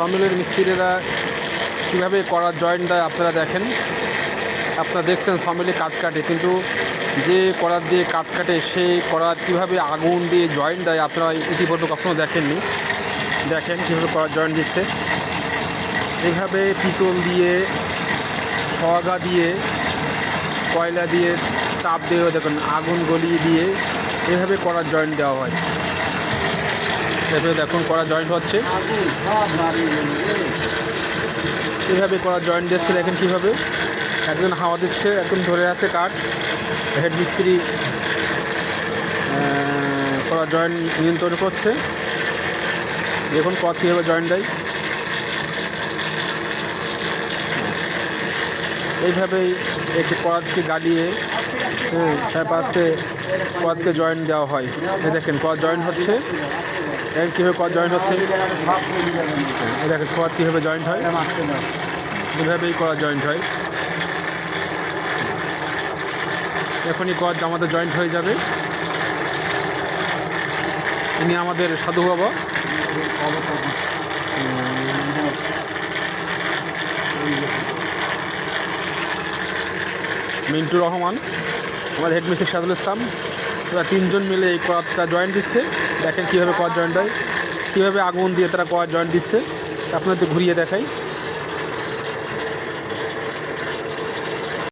সমিলের মিস্ত্রিরা কীভাবে করার জয়েন্ট দেয় আপনারা দেখেন। আপনারা দেখছেন সমিলে কাঠ কাটে, কিন্তু যে করার দিয়ে কাঠ কাটে সেই করার কীভাবে আগুন দিয়ে জয়েন্ট দেয় আপনারা ইতিপূর্বে কখনো দেখেননি। দেখেন কীভাবে করার জয়েন্ট দিচ্ছে। এইভাবে পিতল দিয়ে, সোয়াগা দিয়ে, কয়লা দিয়ে, তাপ দিয়েও দেখুন আগুন গলিয়ে দিয়ে এভাবে করার জয়েন্ট দেওয়া হয়। এভাবে দেখুন করার জয়েন্ট হচ্ছে, এভাবে করার জয়েন্ট দিচ্ছে। দেখেন কীভাবে একজন হাওয়া দিচ্ছে, একজন ধরে আছে কাঠ। হেড মিস্ত্রি করার জয়েন্ট নিয়ন্ত্রণ করছে। দেখুন কত কীভাবে জয়েন্ট দেয়। এইভাবেই একটি করাতকে গালিয়ে তারপর আস্তে করাতকে জয়েন্ট দেওয়া হয়। দেখেন করাত জয়েন্ট হচ্ছে, দেখেন কীভাবে করাত জয়েন্ট হচ্ছে। দেখেন করাত কীভাবে জয়েন্ট হয়, এভাবেই করাত জয়েন্ট হয়। এখনই করাত আমাদের জয়েন্ট হয়ে যাবে। ইনি আমাদের সাধু বাবা। মিন্টু রহমান, আমাদের হেডমিস্ত্রি সাদুল ইসলাম, ওরা তিনজন মিলে এই করাতটা জয়েন্ট দিচ্ছে। দেখেন কীভাবে করাত জয়েন্ট হয়, কীভাবে আগুন দিয়ে তারা করাত জয়েন্ট দিচ্ছে। আপনাদের ঘুরিয়ে দেখাই।